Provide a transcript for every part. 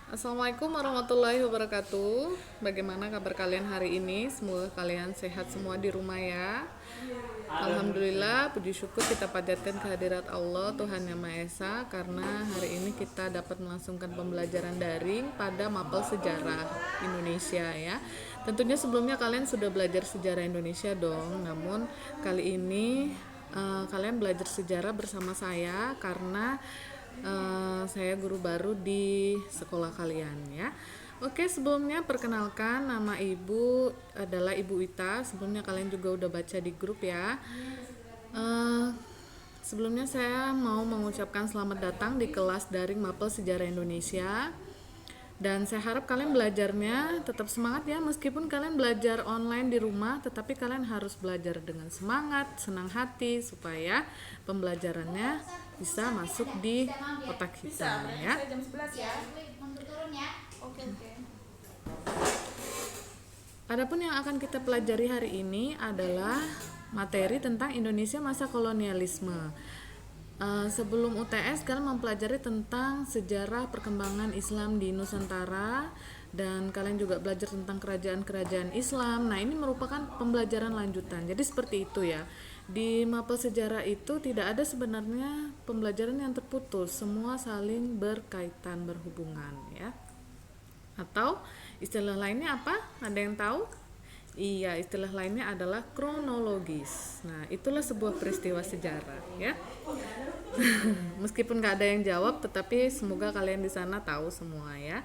Assalamualaikum warahmatullahi wabarakatuh. Bagaimana kabar kalian hari ini? Semoga kalian sehat semua di rumah ya. Alhamdulillah, puji syukur kita panjatkan kehadirat Allah Tuhan Yang Maha Esa, karena hari ini kita dapat melangsungkan pembelajaran daring pada mapel sejarah Indonesia ya. Tentunya sebelumnya kalian sudah belajar sejarah Indonesia dong. Namun kali ini kalian belajar sejarah bersama saya karena saya guru baru di sekolah kalian ya. Oke, sebelumnya perkenalkan, nama ibu adalah Ibu Ita. Sebelumnya kalian juga udah baca di grup ya. Eh, Sebelumnya saya mau mengucapkan selamat datang di kelas daring Mapel Sejarah Indonesia. Dan saya harap kalian belajarnya tetap semangat ya, meskipun kalian belajar online di rumah, tetapi kalian harus belajar dengan semangat, senang hati, supaya pembelajarannya bisa masuk di otak kita ya. Jam 11 ya. Oke, oke. Adapun yang akan kita pelajari hari ini adalah materi tentang Indonesia masa kolonialisme. Sebelum UTS kalian mempelajari tentang sejarah perkembangan Islam di Nusantara, dan kalian juga belajar tentang kerajaan-kerajaan Islam. Nah, ini merupakan pembelajaran lanjutan. Jadi seperti itu ya. Di mapel sejarah itu tidak ada sebenarnya pembelajaran yang terputus, semua saling berkaitan, berhubungan ya. Atau istilah lainnya apa? Ada yang tahu? Iya, istilah lainnya adalah kronologis. Nah, itulah sebuah peristiwa sejarah ya. Meskipun gak ada yang jawab, tetapi semoga kalian di sana tahu semua ya.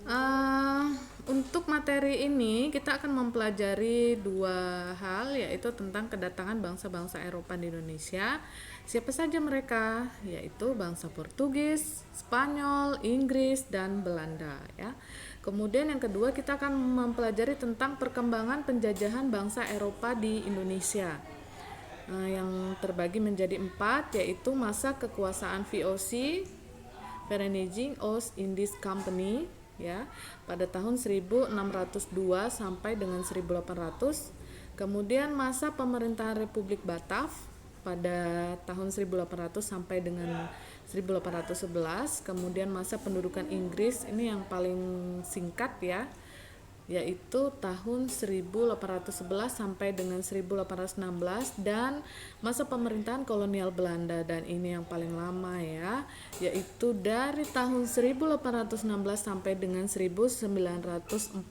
Eh, untuk materi ini kita akan mempelajari dua hal, yaitu tentang kedatangan bangsa-bangsa Eropa di Indonesia. Siapa saja mereka? Yaitu bangsa Portugis, Spanyol, Inggris, dan Belanda ya. Kemudian yang kedua kita akan mempelajari tentang perkembangan penjajahan bangsa Eropa di Indonesia. Yang terbagi menjadi 4, yaitu masa kekuasaan VOC, Vereniging Oost Indies Company ya, pada tahun 1602 sampai dengan 1800. Kemudian masa pemerintahan Republik Batak pada tahun 1800 sampai dengan 1811. Kemudian masa pendudukan Inggris, ini yang paling singkat ya, yaitu tahun 1811 sampai dengan 1816, dan masa pemerintahan kolonial Belanda, dan ini yang paling lama ya, yaitu dari tahun 1816 sampai dengan 1942.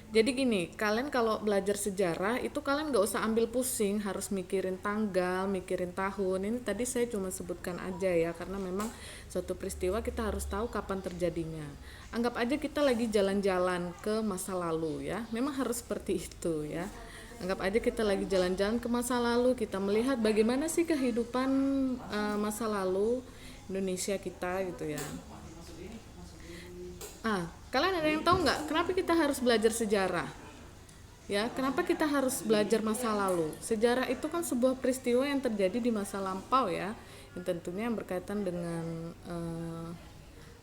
Jadi gini, kalian kalau belajar sejarah itu kalian gak usah ambil pusing harus mikirin tanggal, mikirin tahun. Ini tadi saya cuma sebutkan aja ya, karena memang suatu peristiwa kita harus tahu kapan terjadinya. Anggap aja kita lagi jalan-jalan ke masa lalu ya, memang harus seperti itu ya. Anggap aja kita lagi jalan-jalan ke masa lalu, kita melihat bagaimana sih kehidupan masa lalu Indonesia kita gitu ya. Kalian ada yang tahu nggak kenapa kita harus belajar sejarah? Ya, kenapa kita harus belajar masa lalu? Sejarah itu kan sebuah peristiwa yang terjadi di masa lampau ya, yang tentunya berkaitan dengan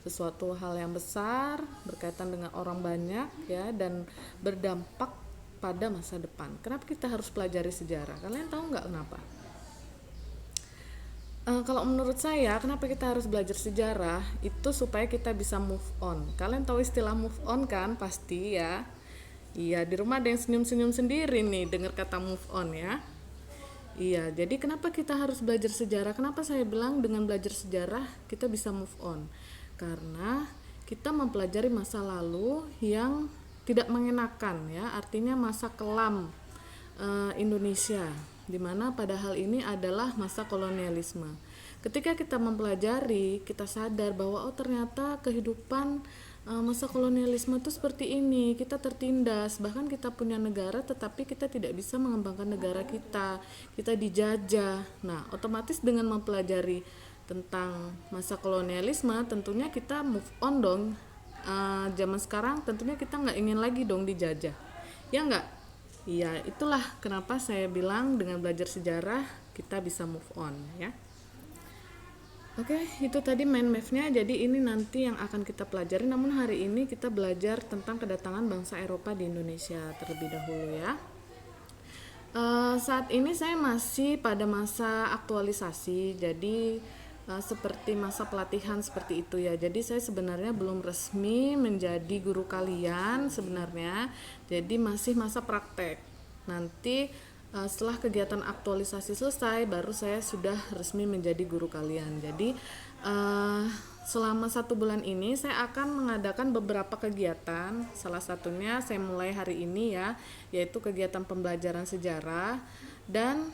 sesuatu hal yang besar, berkaitan dengan orang banyak ya, dan berdampak pada masa depan. Kenapa kita harus pelajari sejarah? Kalian tahu nggak kenapa? Kalau menurut saya, kenapa kita harus belajar sejarah? Itu supaya kita bisa move on. Kalian tahu istilah move on kan? Pasti ya. Iya, di rumah ada yang senyum-senyum sendiri nih dengar kata move on ya. Iya, jadi kenapa kita harus belajar sejarah? Kenapa saya bilang dengan belajar sejarah kita bisa move on? Karena kita mempelajari masa lalu yang tidak mengenakan ya, artinya masa kelam Indonesia, di mana pada hal ini adalah masa kolonialisme. Ketika kita mempelajari, kita sadar bahwa oh ternyata kehidupan masa kolonialisme itu seperti ini. Kita tertindas, bahkan kita punya negara tetapi kita tidak bisa mengembangkan negara kita. Kita dijajah. Nah, otomatis dengan mempelajari tentang masa kolonialisme, tentunya kita move on dong. Zaman sekarang tentunya kita nggak ingin lagi dong dijajah. Ya nggak? Iya, itulah kenapa saya bilang dengan belajar sejarah kita bisa move on ya. Oke, itu tadi mind map-nya. Jadi ini nanti yang akan kita pelajari. Namun hari ini kita belajar tentang kedatangan bangsa Eropa di Indonesia terlebih dahulu ya. Saat ini saya masih pada masa aktualisasi. Jadi seperti masa pelatihan seperti itu ya. Jadi saya sebenarnya belum resmi menjadi guru kalian sebenarnya. Jadi masih masa praktek. Nanti setelah kegiatan aktualisasi selesai baru saya sudah resmi menjadi guru kalian. Jadi selama 1 bulan ini saya akan mengadakan beberapa kegiatan. Salah satunya saya mulai hari ini ya, yaitu kegiatan pembelajaran sejarah. Dan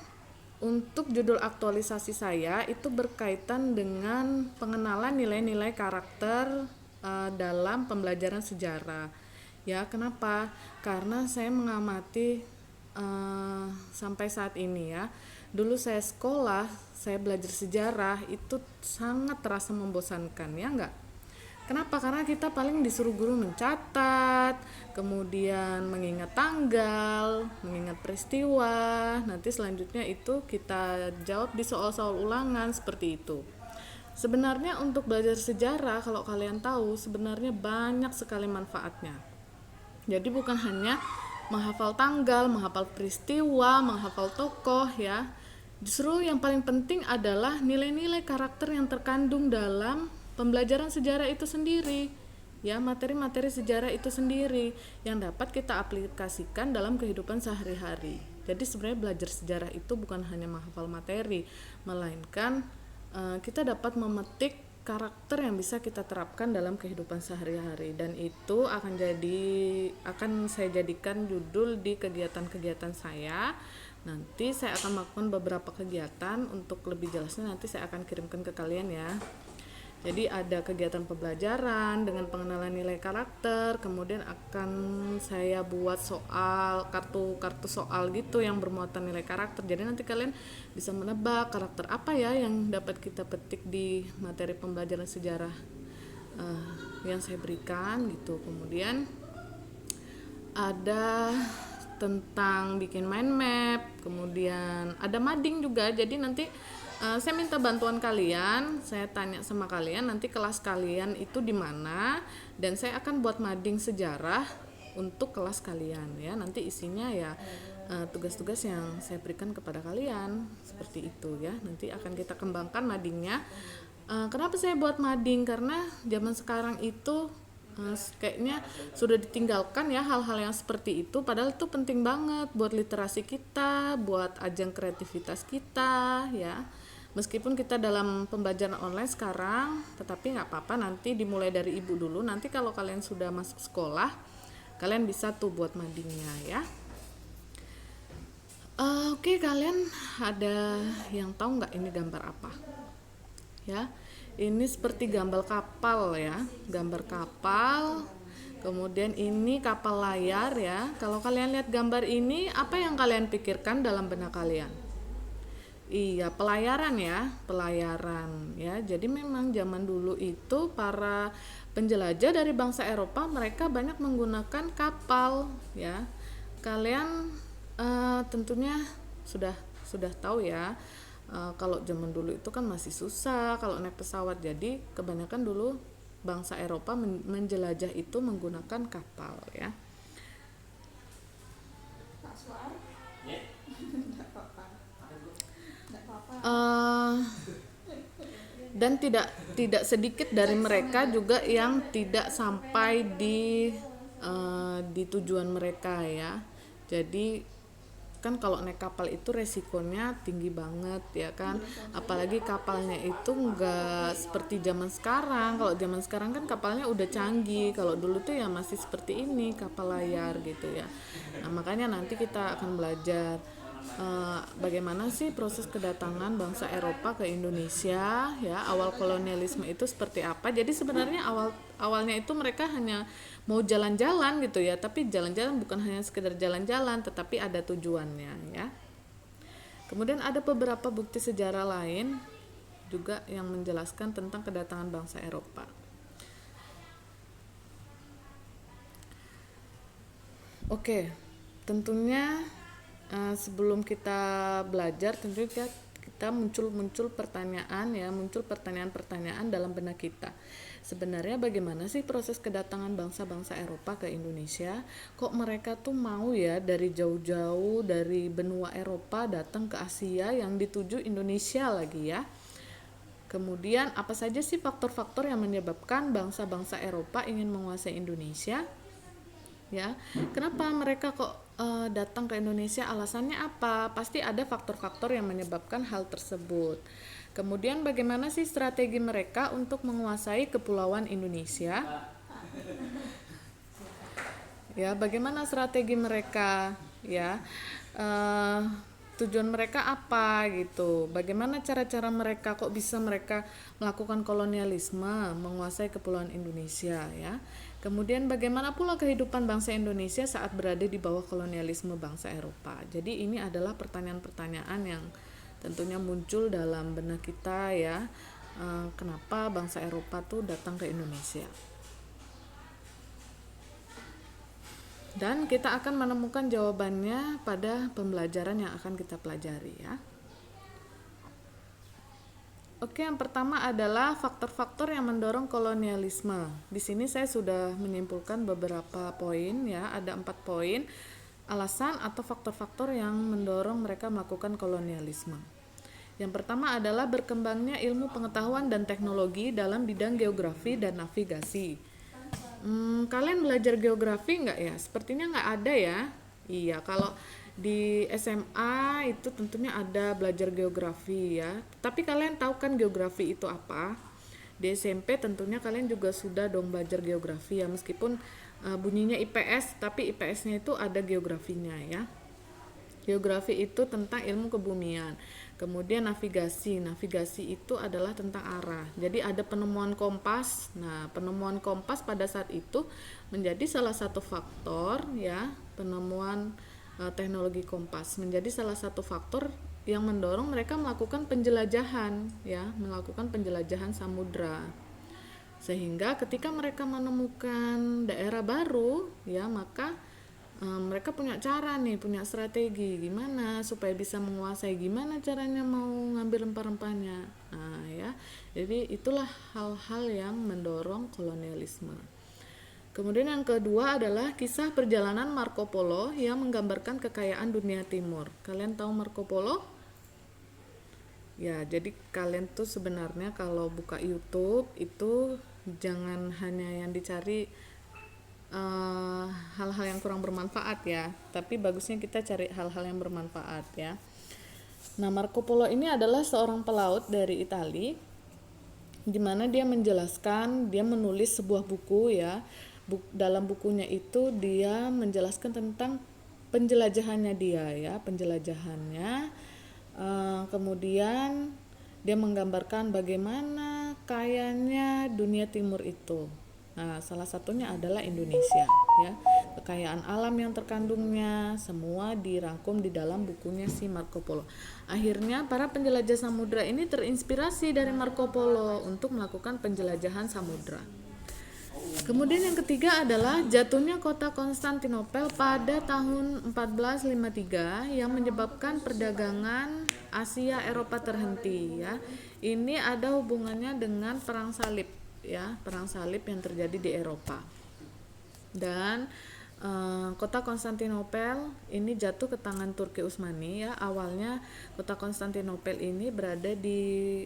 untuk judul aktualisasi saya itu berkaitan dengan pengenalan nilai-nilai karakter dalam pembelajaran sejarah. Ya, kenapa? Karena saya mengamati sampai saat ini ya. Dulu saya sekolah, saya belajar sejarah itu sangat terasa membosankan, ya enggak? Kenapa? Karena kita paling disuruh guru mencatat, kemudian mengingat tanggal, mengingat peristiwa, nanti selanjutnya itu kita jawab di soal-soal ulangan seperti itu. Sebenarnya untuk belajar sejarah, kalau kalian tahu, sebenarnya banyak sekali manfaatnya. Jadi bukan hanya menghafal tanggal, menghafal peristiwa, menghafal tokoh ya. Justru yang paling penting adalah nilai-nilai karakter yang terkandung dalam pembelajaran sejarah itu sendiri. Ya, materi-materi sejarah itu sendiri yang dapat kita aplikasikan dalam kehidupan sehari-hari. Jadi sebenarnya belajar sejarah itu bukan hanya menghafal materi, melainkan kita dapat memetik karakter yang bisa kita terapkan dalam kehidupan sehari-hari, dan itu akan saya jadikan judul di kegiatan-kegiatan saya. Nanti saya akan melakukan beberapa kegiatan, untuk lebih jelasnya nanti saya akan kirimkan ke kalian ya. Jadi ada kegiatan pembelajaran dengan pengenalan nilai karakter, kemudian akan saya buat soal, kartu soal gitu yang bermuatan nilai karakter. Jadi nanti kalian bisa menebak karakter apa ya yang dapat kita petik di materi pembelajaran sejarah yang saya berikan gitu. Kemudian ada tentang bikin mind map, kemudian ada mading juga. Jadi nanti saya minta bantuan kalian, saya tanya sama kalian nanti kelas kalian itu di mana, dan saya akan buat mading sejarah untuk kelas kalian ya. Nanti isinya ya tugas-tugas yang saya berikan kepada kalian seperti itu ya. Nanti akan kita kembangkan madingnya. Kenapa saya buat mading? Karena zaman sekarang itu kayaknya sudah ditinggalkan ya hal-hal yang seperti itu, padahal itu penting banget buat literasi kita, buat ajang kreativitas kita ya. Meskipun kita dalam pembelajaran online sekarang, tetapi nggak apa-apa, nanti dimulai dari ibu dulu. Nanti kalau kalian sudah masuk sekolah, kalian bisa tuh buat madingnya ya. Oke, kalian ada yang tahu nggak ini gambar apa? Ya, ini seperti gambar kapal ya, gambar kapal. Kemudian ini kapal layar ya. Kalau kalian lihat gambar ini, apa yang kalian pikirkan dalam benak kalian? Iya, pelayaran ya. Jadi memang zaman dulu itu para penjelajah dari bangsa Eropa, mereka banyak menggunakan kapal ya. Kalian tentunya sudah tahu ya. Kalau zaman dulu itu kan masih susah kalau naik pesawat. Jadi kebanyakan dulu bangsa Eropa menjelajah itu menggunakan kapal ya. Pak Suar? Dan tidak sedikit dari mereka juga yang tidak sampai di tujuan mereka ya. Jadi kan kalau naik kapal itu resikonya tinggi banget ya kan, apalagi kapalnya itu enggak seperti zaman sekarang. Kalau zaman sekarang kan kapalnya udah canggih, kalau dulu tuh ya masih seperti ini, kapal layar gitu ya. Nah makanya nanti kita akan belajar bagaimana sih proses kedatangan bangsa Eropa ke Indonesia ya, awal kolonialisme itu seperti apa. Jadi sebenarnya awalnya itu mereka hanya mau jalan-jalan gitu ya, tapi jalan-jalan bukan hanya sekedar jalan-jalan, tetapi ada tujuannya ya. Kemudian ada beberapa bukti sejarah lain juga yang menjelaskan tentang kedatangan bangsa Eropa. Oke, tentunya sebelum kita belajar, tentunya kita muncul pertanyaan-pertanyaan dalam benak kita. Sebenarnya bagaimana sih proses kedatangan bangsa-bangsa Eropa ke Indonesia? Kok mereka tuh mau ya dari jauh-jauh dari benua Eropa datang ke Asia yang dituju Indonesia lagi ya? Kemudian apa saja sih faktor-faktor yang menyebabkan bangsa-bangsa Eropa ingin menguasai Indonesia? Ya, kenapa mereka kok datang ke Indonesia? Alasannya apa? Pasti ada faktor-faktor yang menyebabkan hal tersebut. Kemudian bagaimana sih strategi mereka untuk menguasai kepulauan Indonesia? Ya, bagaimana strategi mereka? Ya, tujuan mereka apa gitu? Bagaimana cara-cara mereka kok bisa mereka melakukan kolonialisme, menguasai kepulauan Indonesia ya? Kemudian bagaimana pula kehidupan bangsa Indonesia saat berada di bawah kolonialisme bangsa Eropa? Jadi ini adalah pertanyaan-pertanyaan yang tentunya muncul dalam benak kita ya. Kenapa bangsa Eropa tuh datang ke Indonesia? Dan kita akan menemukan jawabannya pada pembelajaran yang akan kita pelajari ya. Oke, yang pertama adalah faktor-faktor yang mendorong kolonialisme. Di sini saya sudah menyimpulkan beberapa poin ya, ada 4 poin alasan atau faktor-faktor yang mendorong mereka melakukan kolonialisme. Yang pertama adalah berkembangnya ilmu pengetahuan dan teknologi dalam bidang geografi dan navigasi. Kalian belajar geografi nggak ya? Sepertinya nggak ada ya. Iya, kalau di SMA itu tentunya ada belajar geografi ya. Tapi kalian tahu kan geografi itu apa? Di SMP tentunya kalian juga sudah dong belajar geografi ya, meskipun bunyinya IPS, tapi IPS-nya itu ada geografinya ya. Geografi itu tentang ilmu kebumian. Kemudian navigasi. Navigasi itu adalah tentang arah. Jadi ada penemuan kompas. Nah, penemuan kompas pada saat itu menjadi salah satu faktor ya, penemuan teknologi kompas menjadi salah satu faktor yang mendorong mereka melakukan penjelajahan ya, melakukan penjelajahan samudra. Sehingga ketika mereka menemukan daerah baru ya, maka mereka punya cara nih, punya strategi gimana supaya bisa menguasai, gimana caranya mau ngambil rempah-rempahnya. Nah ya, jadi itulah hal-hal yang mendorong kolonialisme. Kemudian yang kedua adalah kisah perjalanan Marco Polo yang menggambarkan kekayaan dunia timur. Kalian tahu Marco Polo? Ya, jadi kalian tuh sebenarnya kalau buka YouTube itu jangan hanya yang dicari hal-hal yang kurang bermanfaat ya, tapi bagusnya kita cari hal-hal yang bermanfaat ya. Nah, Marco Polo ini adalah seorang pelaut dari Italia, di mana dia menjelaskan, dia menulis sebuah buku ya. Dalam bukunya itu dia menjelaskan tentang penjelajahannya dia ya, penjelajahannya. Kemudian dia menggambarkan bagaimana kayanya dunia timur itu. Nah, salah satunya adalah Indonesia ya. Kekayaan alam yang terkandungnya semua dirangkum di dalam bukunya si Marco Polo. Akhirnya para penjelajah samudra ini terinspirasi dari Marco Polo untuk melakukan penjelajahan samudra. Kemudian yang ketiga adalah jatuhnya kota Konstantinopel pada tahun 1453 yang menyebabkan perdagangan Asia Eropa terhenti ya. Ini ada hubungannya dengan perang salib ya, perang salib yang terjadi di Eropa. Dan kota Konstantinopel ini jatuh ke tangan Turki Utsmani ya. Awalnya kota Konstantinopel ini berada di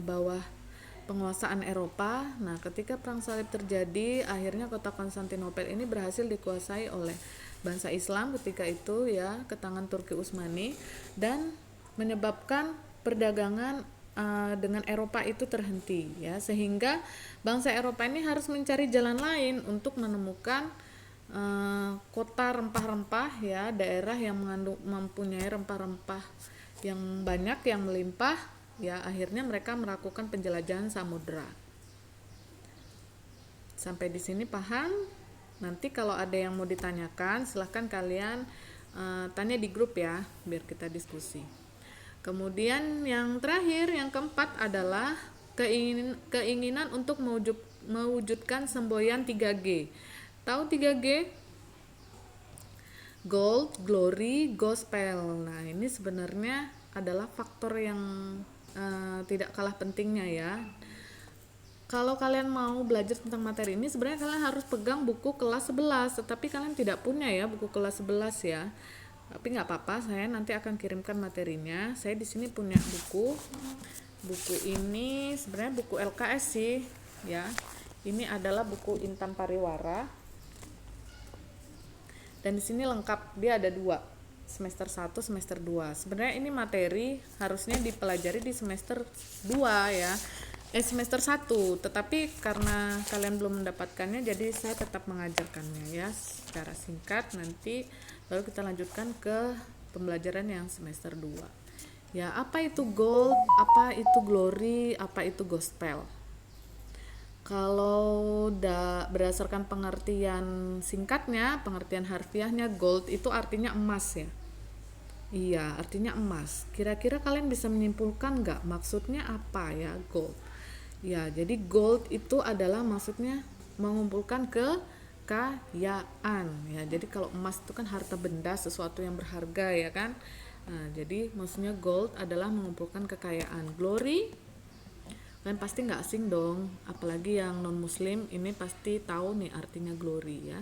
bawah penguasaan Eropa. Nah, ketika perang salib terjadi, akhirnya kota Konstantinopel ini berhasil dikuasai oleh bangsa Islam ketika itu ya, ke tangan Turki Utsmani, dan menyebabkan perdagangan dengan Eropa itu terhenti ya, sehingga bangsa Eropa ini harus mencari jalan lain untuk menemukan kota rempah-rempah ya, daerah yang mempunyai rempah-rempah yang banyak, yang melimpah ya. Akhirnya mereka melakukan penjelajahan samudra. Sampai di sini paham? Nanti kalau ada yang mau ditanyakan silahkan kalian tanya di grup ya, biar kita diskusi. Kemudian yang terakhir, yang keempat adalah keinginan untuk mewujudkan semboyan 3G. Tahu 3G? Gold, glory, gospel. Nah, ini sebenarnya adalah faktor yang tidak kalah pentingnya ya. Kalau kalian mau belajar tentang materi ini, sebenarnya kalian harus pegang buku kelas 11, tetapi kalian tidak punya ya buku kelas 11 ya. Tapi nggak apa-apa, saya nanti akan kirimkan materinya. Saya di sini punya buku. Buku ini sebenarnya buku LKS sih, ya. Ini adalah buku Intan Pariwara. Dan di sini lengkap, dia ada 2, semester 1, semester 2. Sebenarnya ini materi harusnya dipelajari di semester 2 ya. Semester 1, tetapi karena kalian belum mendapatkannya jadi saya tetap mengajarkannya ya secara singkat, nanti baru kita lanjutkan ke pembelajaran yang semester 2. Ya, apa itu gold, apa itu glory, apa itu gospel? Kalau berdasarkan pengertian singkatnya, pengertian harfiahnya, gold itu artinya emas ya. Iya, artinya emas. Kira-kira kalian bisa menyimpulkan nggak maksudnya apa ya gold? Ya, jadi gold itu adalah maksudnya mengumpulkan kekayaan ya. Jadi kalau emas itu kan harta benda, sesuatu yang berharga ya kan. Nah, jadi maksudnya gold adalah mengumpulkan kekayaan. Glory, kalian pasti nggak asing dong, apalagi yang non muslim ini pasti tahu nih artinya glory ya.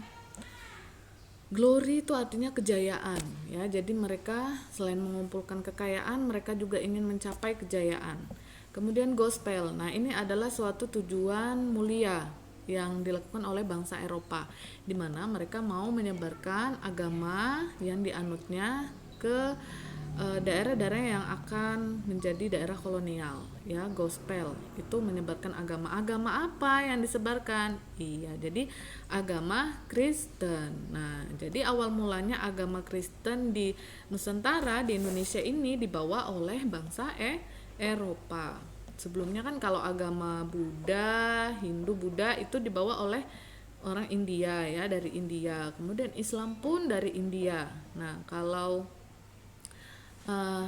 Glory itu artinya kejayaan ya. Jadi mereka selain mengumpulkan kekayaan, mereka juga ingin mencapai kejayaan. Kemudian gospel. Nah, ini adalah suatu tujuan mulia yang dilakukan oleh bangsa Eropa, di mana mereka mau menyebarkan agama yang dianutnya ke daerah-daerah yang akan menjadi daerah kolonial ya. Gospel itu menyebarkan agama apa yang disebarkan? Iya, jadi agama Kristen. Nah, jadi awal mulanya agama Kristen di Nusantara, di Indonesia ini dibawa oleh bangsa Eropa. Sebelumnya kan kalau agama Buddha, Hindu, Buddha itu dibawa oleh orang India ya, dari India. Kemudian Islam pun dari India. Nah, kalau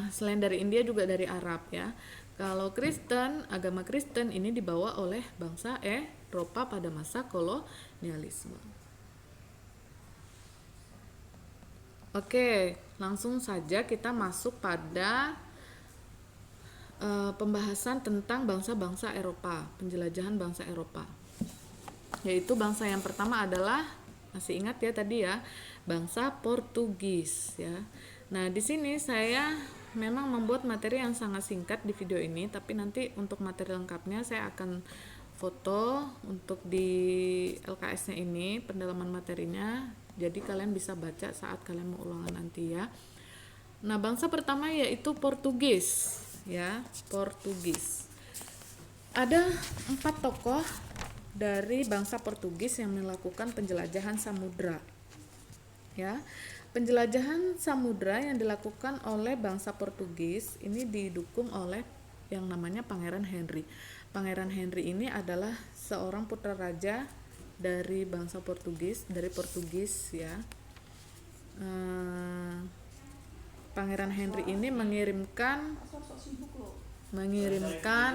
selain dari India juga dari Arab ya. Kalau Kristen, agama Kristen ini dibawa oleh bangsa Eropa pada masa kolonialisme. Oke, langsung saja kita masuk pada pembahasan tentang bangsa-bangsa Eropa, penjelajahan bangsa Eropa. Yaitu bangsa yang pertama adalah, masih ingat ya tadi ya, bangsa Portugis ya. Nah, di sini saya memang membuat materi yang sangat singkat di video ini, tapi nanti untuk materi lengkapnya saya akan foto untuk di LKS-nya ini, pendalaman materinya. Jadi kalian bisa baca saat kalian mau ulangan nanti ya. Nah, bangsa pertama yaitu Portugis ya, Portugis. Ada 4 tokoh dari bangsa Portugis yang melakukan penjelajahan samudra ya. Penjelajahan samudra yang dilakukan oleh bangsa Portugis ini didukung oleh yang namanya Pangeran Henry. Pangeran Henry ini adalah seorang putra raja dari bangsa Portugis, dari Portugis ya. Pangeran Henry ini mengirimkan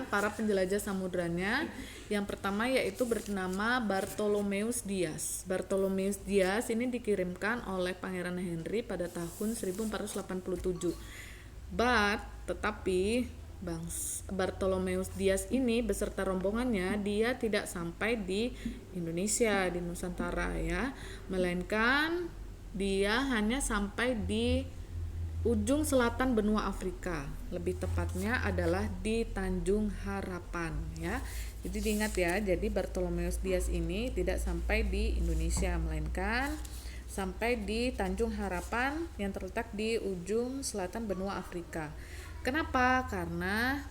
para penjelajah samudranya. Yang pertama yaitu bernama Bartolomeus Dias. Bartolomeus Dias ini dikirimkan oleh Pangeran Henry pada tahun 1487. Tetapi Bartolomeus Dias ini beserta rombongannya dia tidak sampai di Indonesia, di Nusantara ya, melainkan dia hanya sampai di ujung selatan benua Afrika, lebih tepatnya adalah di Tanjung Harapan ya. Jadi diingat ya, jadi Bartolomeus Dias ini tidak sampai di Indonesia, melainkan sampai di Tanjung Harapan yang terletak di ujung selatan benua Afrika. Kenapa? Karena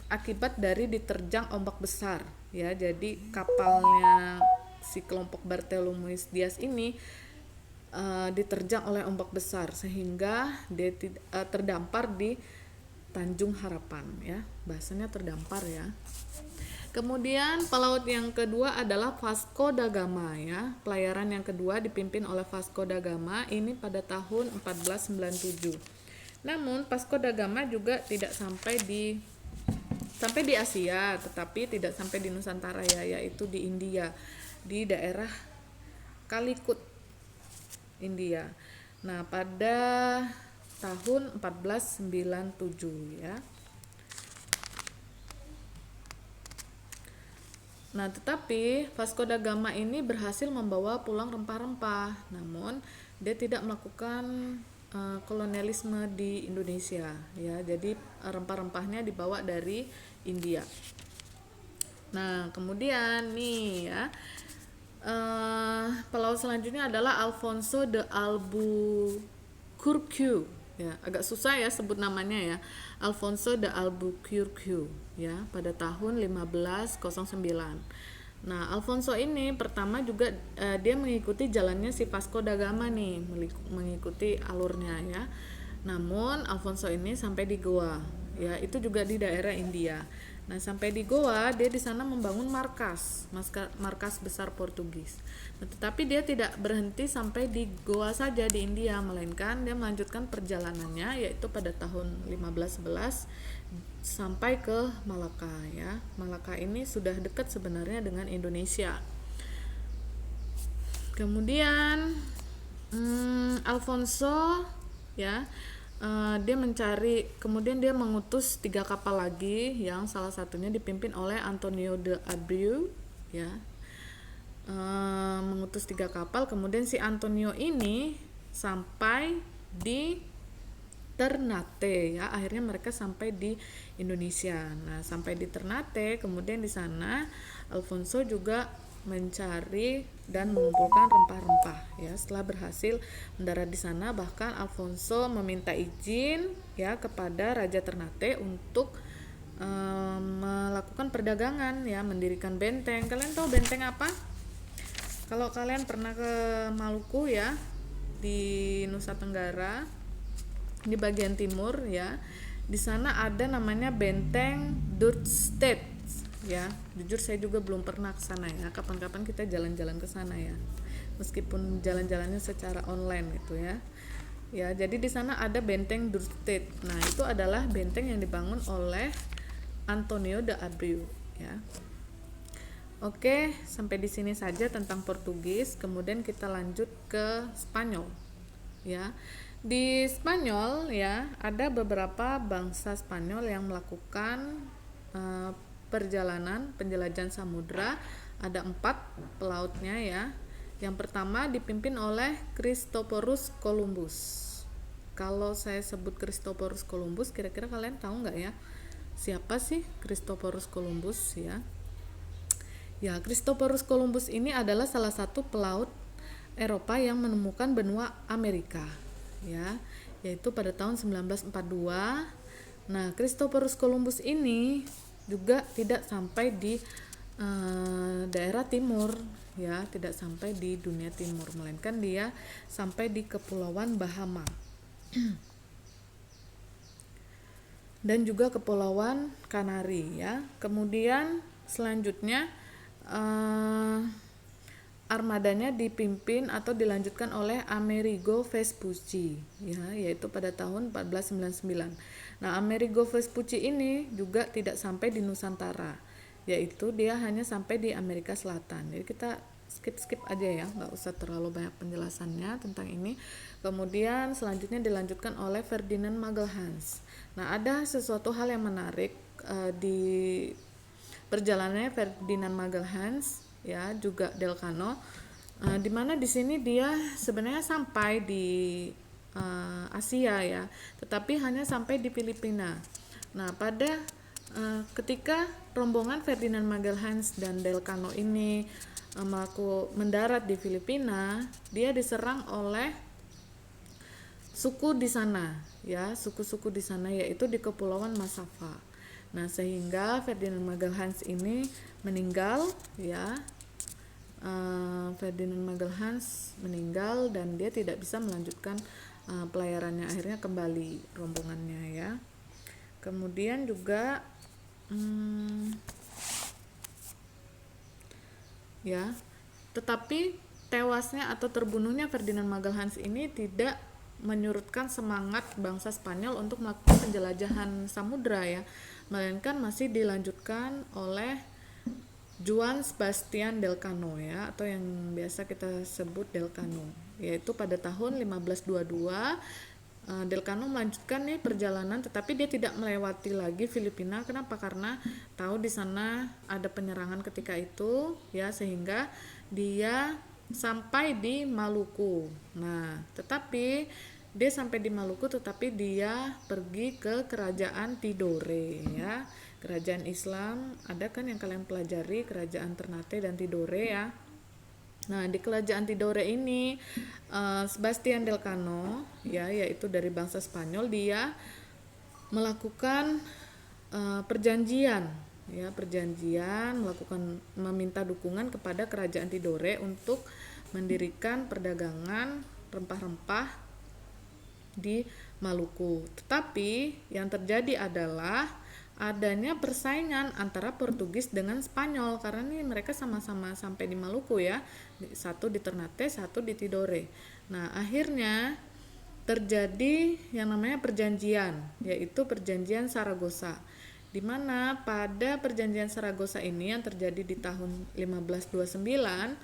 akibat dari diterjang ombak besar ya. Jadi kapalnya si kelompok Bartolomeus Dias ini diterjang oleh ombak besar sehingga dia terdampar di Tanjung Harapan ya, bahasanya terdampar ya. Kemudian pelaut yang kedua adalah Vasco da Gama ya. Pelayaran yang kedua dipimpin oleh Vasco da Gama ini pada tahun 1497. Namun Vasco da Gama juga tidak sampai di Asia, tetapi tidak sampai di Nusantara ya, yaitu di India, di daerah Calicut, India. Nah, pada tahun 1497 ya. Nah, tetapi Vasco da Gama ini berhasil membawa pulang rempah-rempah. Namun, dia tidak melakukan kolonialisme di Indonesia ya. Jadi rempah-rempahnya dibawa dari India. Nah, kemudian nih ya, pelaut selanjutnya adalah Alfonso de Albuquerque ya, agak susah ya sebut namanya ya. Alfonso de Albuquerque ya, pada tahun 1509. Nah, Alfonso ini pertama juga dia mengikuti jalannya si Vasco da Gama nih, mengikuti alurnya ya. Namun Alfonso ini sampai di Goa ya, itu juga di daerah India. Nah, sampai di Goa dia di sana membangun markas besar Portugis. Nah, tetapi dia tidak berhenti sampai di Goa saja di India, melainkan dia melanjutkan perjalanannya yaitu pada tahun 1511 sampai ke Malaka ya. Malaka ini sudah dekat sebenarnya dengan Indonesia. Kemudian Alfonso ya, kemudian dia mengutus 3 kapal lagi yang salah satunya dipimpin oleh Antonio de Abreu ya. Mengutus 3 kapal, kemudian si Antonio ini sampai di Ternate ya, akhirnya mereka sampai di Indonesia. Nah, sampai di Ternate, kemudian di sana Alfonso juga mencari dan mengumpulkan rempah-rempah ya. Setelah berhasil mendarat di sana, bahkan Alfonso meminta izin ya kepada Raja Ternate untuk melakukan perdagangan ya, mendirikan benteng. Kalian tahu benteng apa? Kalau kalian pernah ke Maluku ya, di Nusa Tenggara, di bagian timur ya, di sana ada namanya benteng Dorstad ya. Jujur saya juga belum pernah ke sana ya. Kapan-kapan kita jalan-jalan ke sana ya, meskipun jalan-jalannya secara online gitu ya. Ya, jadi di sana ada benteng Dorstad. Nah, itu adalah benteng yang dibangun oleh Antonio de Abreu ya. Oke, sampai di sini saja tentang Portugis. Kemudian kita lanjut ke Spanyol ya. Di Spanyol ya, ada beberapa bangsa Spanyol yang melakukan penjelajahan samudra. Ada 4 pelautnya ya. Yang pertama dipimpin oleh Christophorus Columbus. Kalau saya sebut Christophorus Columbus, kira-kira kalian tahu nggak ya siapa sih Christophorus Columbus ya? Ya, Christophorus Columbus ini adalah salah satu pelaut Eropa yang menemukan benua Amerika ya, yaitu pada tahun 1942. Nah, Christophorus Columbus ini juga tidak sampai di daerah timur ya, tidak sampai di dunia timur, melainkan dia sampai di Kepulauan Bahama dan juga Kepulauan Kanari ya. Kemudian selanjutnya armadanya dipimpin atau dilanjutkan oleh Amerigo Vespucci ya, yaitu pada tahun 1499. Nah, Amerigo Vespucci ini juga tidak sampai di Nusantara, yaitu dia hanya sampai di Amerika Selatan. Jadi kita skip aja ya, nggak usah terlalu banyak penjelasannya tentang ini. Kemudian selanjutnya dilanjutkan oleh Ferdinand Magelhaens. Nah, ada sesuatu hal yang menarik di perjalanannya Ferdinand Magelhaens ya, juga Delcano, di mana di sini dia sebenarnya sampai di Asia ya, tetapi hanya sampai di Filipina. Nah, pada ketika rombongan Ferdinand Magelhaens dan Delcano ini mendarat di Filipina, dia diserang oleh suku di sana ya, suku-suku di sana, yaitu di Kepulauan Masava. Nah, sehingga Ferdinand Magelhaens ini meninggal ya. Ferdinand Magelhaens meninggal dan dia tidak bisa melanjutkan pelayarannya, akhirnya kembali rombongannya ya. Kemudian juga ya, tetapi tewasnya atau terbunuhnya Ferdinand Magelhaens ini tidak menyurutkan semangat bangsa Spanyol untuk melakukan penjelajahan samudra ya, melainkan masih dilanjutkan oleh Juan Sebastian Delcano ya, atau yang biasa kita sebut Delcano, yaitu pada tahun 1522 Delcano melanjutkan nih perjalanan, tetapi dia tidak melewati lagi Filipina. Kenapa? Karena tahu di sana ada penyerangan ketika itu ya, sehingga dia sampai di Maluku. Nah, tetapi dia sampai di Maluku tetapi dia pergi ke kerajaan Tidore ya. Kerajaan Islam, ada kan yang kalian pelajari, kerajaan Ternate dan Tidore ya. Nah, di kerajaan Tidore ini Sebastian del Cano ya, yaitu dari bangsa Spanyol, dia melakukan perjanjian ya, melakukan meminta dukungan kepada kerajaan Tidore untuk mendirikan perdagangan rempah-rempah di Maluku. Tetapi yang terjadi adalah adanya persaingan antara Portugis dengan Spanyol, karena nih mereka sama-sama sampai di Maluku ya, satu di Ternate, satu di Tidore. Nah, akhirnya terjadi yang namanya perjanjian, yaitu perjanjian Saragossa, di mana pada perjanjian Saragossa ini yang terjadi di tahun 1529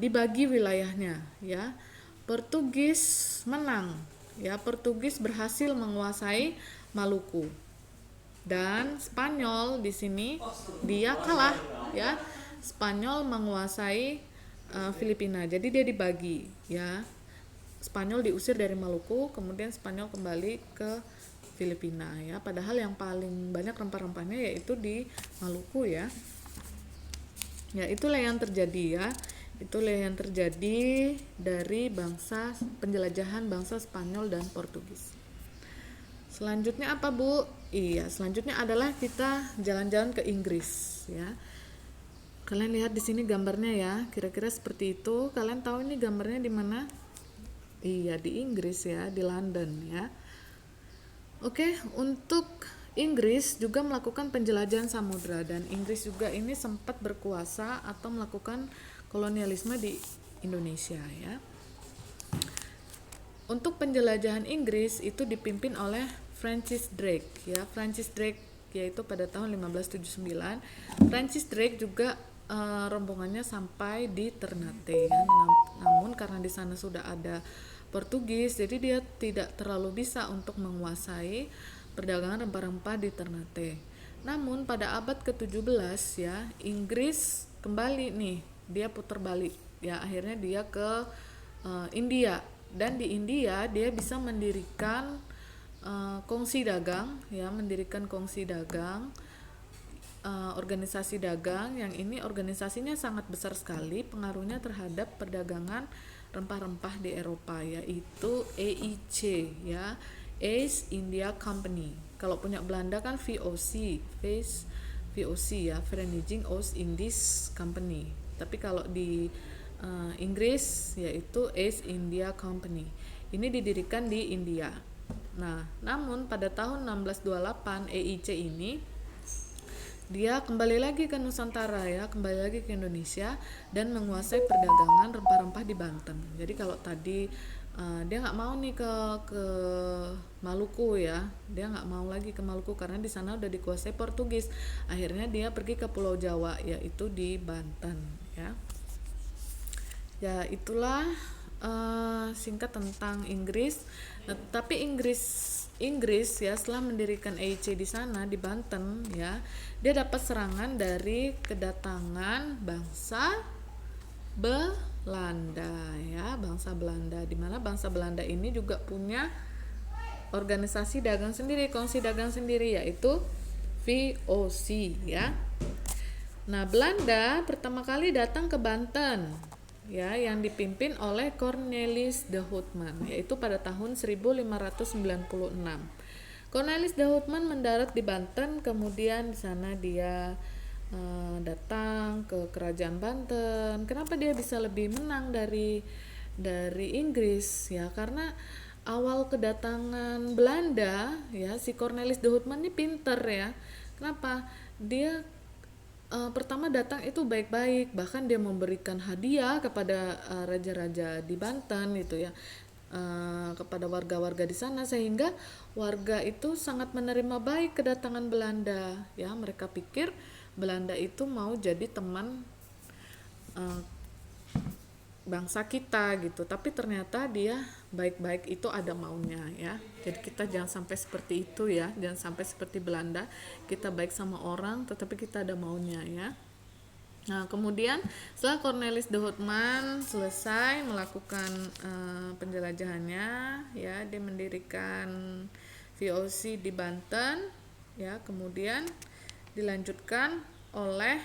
dibagi wilayahnya ya. Portugis menang ya, Portugis berhasil menguasai Maluku. Dan Spanyol di sini dia kalah ya. Spanyol menguasai Filipina. Jadi dia dibagi ya. Spanyol diusir dari Maluku, kemudian Spanyol kembali ke Filipina ya. Padahal yang paling banyak rempah-rempahnya yaitu di Maluku ya. Ya, itulah yang terjadi ya. Itulah yang terjadi dari penjelajahan bangsa Spanyol dan Portugis. Selanjutnya apa, Bu? Iya, selanjutnya adalah kita jalan-jalan ke Inggris ya. Kalian lihat di sini gambarnya ya, kira-kira seperti itu. Kalian tahu ini gambarnya di mana? Iya, di Inggris ya, di London ya. Oke, untuk Inggris juga melakukan penjelajahan samudra, dan Inggris juga ini sempat berkuasa atau melakukan kolonialisme di Indonesia ya. Untuk penjelajahan Inggris itu dipimpin oleh Francis Drake ya. Francis Drake yaitu pada tahun 1579. Francis Drake juga rombongannya sampai di Ternate ya. Namun karena di sana sudah ada Portugis, jadi dia tidak terlalu bisa untuk menguasai perdagangan rempah-rempah di Ternate. Namun pada abad ke-17 ya, Inggris kembali nih, dia putar balik ya, akhirnya dia ke India, dan di India dia bisa mendirikan kongsi dagang ya, organisasi dagang yang ini organisasinya sangat besar sekali pengaruhnya terhadap perdagangan rempah-rempah di Eropa, yaitu EIC ya, East India Company. Kalau punya Belanda kan VOC ya, Vereniging Oost Indies Company. Tapi kalau di Inggris yaitu East India Company. Ini didirikan di India. Nah, namun pada tahun 1628 EIC ini dia kembali lagi ke Nusantara ya, kembali lagi ke Indonesia dan menguasai perdagangan rempah-rempah di Banten. Jadi kalau tadi dia nggak mau nih ke Maluku ya, dia nggak mau lagi ke Maluku karena di sana udah dikuasai Portugis. Akhirnya dia pergi ke Pulau Jawa, yaitu di Banten ya. Ya, itulah singkat tentang Inggris. Nah, tapi Inggris ya, setelah mendirikan EIC di sana di Banten ya, dia dapat serangan dari kedatangan bangsa Belanda ya, bangsa Belanda, di mana bangsa Belanda ini juga punya organisasi dagang sendiri, kongsi dagang sendiri, yaitu VOC ya. Nah, Belanda pertama kali datang ke Banten ya, yang dipimpin oleh Cornelis de Houtman, yaitu pada tahun 1596. Cornelis de Houtman mendarat di Banten, kemudian di sana dia datang ke kerajaan Banten. Kenapa dia bisa lebih menang dari Inggris ya? Karena awal kedatangan Belanda ya, si Cornelis de Houtman ini pinter ya. Kenapa? Dia pertama datang itu baik-baik, bahkan dia memberikan hadiah kepada raja-raja di Banten itu ya, kepada warga-warga di sana, sehingga warga itu sangat menerima baik kedatangan Belanda ya. Mereka pikir Belanda itu mau jadi teman bangsa kita gitu, tapi ternyata dia baik-baik itu ada maunya ya. Jadi kita jangan sampai seperti itu ya, jangan sampai seperti Belanda, kita baik sama orang tetapi kita ada maunya ya. Nah, kemudian setelah Cornelis de Houtman selesai melakukan penjelajahannya, ya, dia mendirikan VOC di Banten, ya, kemudian dilanjutkan oleh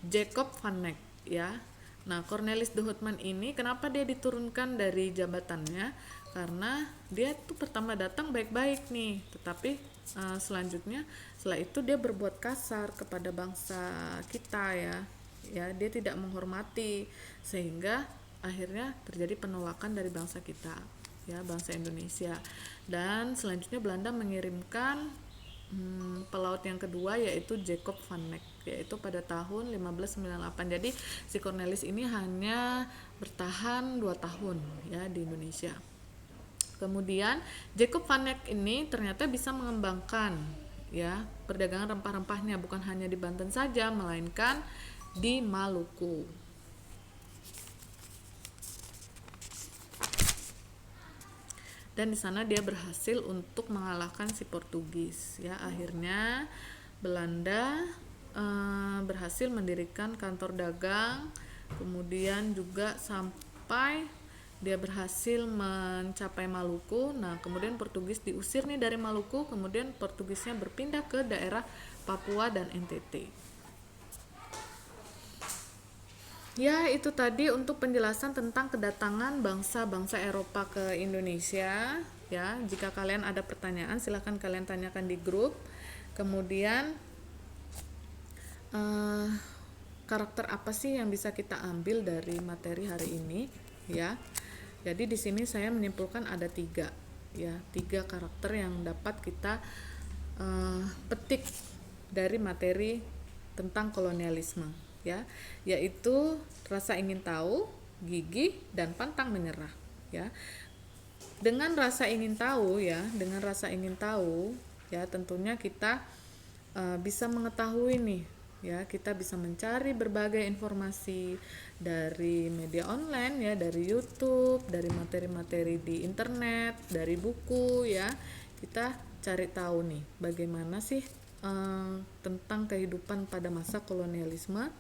Jacob van Eyck, ya. Nah, Cornelis de Houtman ini kenapa dia diturunkan dari jabatannya? Karena dia tuh pertama datang baik-baik nih, tetapi selanjutnya setelah itu dia berbuat kasar kepada bangsa kita, ya dia tidak menghormati, sehingga akhirnya terjadi penolakan dari bangsa kita, ya, bangsa Indonesia. Dan selanjutnya Belanda mengirimkan pelaut yang kedua, yaitu Jacob van Eyck, yaitu pada tahun 1598. Jadi si Cornelis ini hanya bertahan 2 tahun, ya, di Indonesia. Kemudian Jacob van Eyck ini ternyata bisa mengembangkan, ya, perdagangan rempah-rempahnya bukan hanya di Banten saja, melainkan di Maluku. Dan di sana dia berhasil untuk mengalahkan si Portugis, ya. Akhirnya Belanda berhasil mendirikan kantor dagang, kemudian juga sampai dia berhasil mencapai Maluku. Nah, kemudian Portugis diusir nih dari Maluku, kemudian Portugisnya berpindah ke daerah Papua dan NTT. Ya, itu tadi untuk penjelasan tentang kedatangan bangsa-bangsa Eropa ke Indonesia, ya. Jika kalian ada pertanyaan, silahkan kalian tanyakan di grup. Kemudian karakter apa sih yang bisa kita ambil dari materi hari ini, ya. Jadi di sini saya menyimpulkan ada 3, ya, 3 karakter yang dapat kita petik dari materi tentang kolonialisme, ya, yaitu rasa ingin tahu, gigih, dan pantang menyerah, ya. Dengan rasa ingin tahu, ya, tentunya kita bisa mengetahui nih, ya, kita bisa mencari berbagai informasi dari media online, ya, dari YouTube, dari materi-materi di internet, dari buku, ya. Kita cari tahu nih bagaimana sih tentang kehidupan pada masa kolonialisme.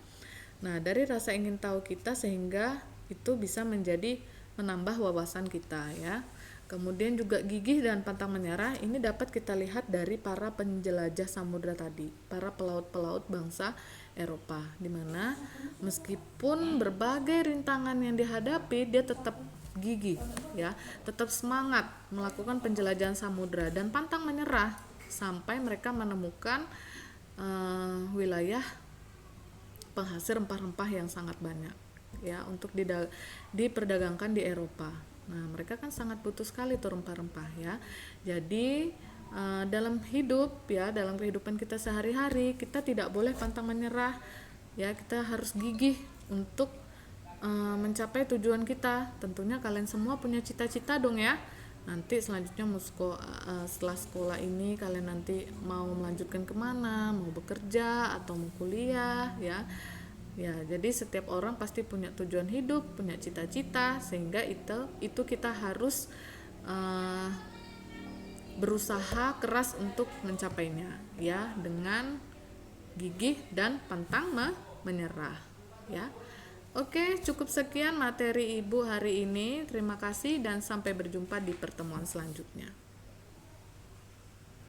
Nah, dari rasa ingin tahu kita sehingga itu bisa menambah wawasan kita, ya. Kemudian juga gigih dan pantang menyerah ini dapat kita lihat dari para penjelajah samudra tadi, para pelaut-pelaut bangsa Eropa, di mana meskipun berbagai rintangan yang dihadapi, dia tetap gigih, ya, tetap semangat melakukan penjelajahan samudra dan pantang menyerah sampai mereka menemukan wilayah penghasil rempah-rempah yang sangat banyak, ya, untuk diperdagangkan di Eropa. Nah, mereka kan sangat butuh sekali tuh rempah-rempah, ya. Jadi dalam hidup, ya, dalam kehidupan kita sehari-hari, kita tidak boleh pantang menyerah, ya. Kita harus gigih untuk mencapai tujuan kita. Tentunya kalian semua punya cita-cita dong, ya. Nanti selanjutnya setelah sekolah ini kalian nanti mau melanjutkan kemana, mau bekerja atau mau kuliah, ya. Ya, jadi setiap orang pasti punya tujuan hidup, punya cita-cita, sehingga itu kita harus berusaha keras untuk mencapainya, ya, dengan gigih dan pantang menyerah, ya. Oke, cukup sekian materi Ibu hari ini. Terima kasih dan sampai berjumpa di pertemuan selanjutnya.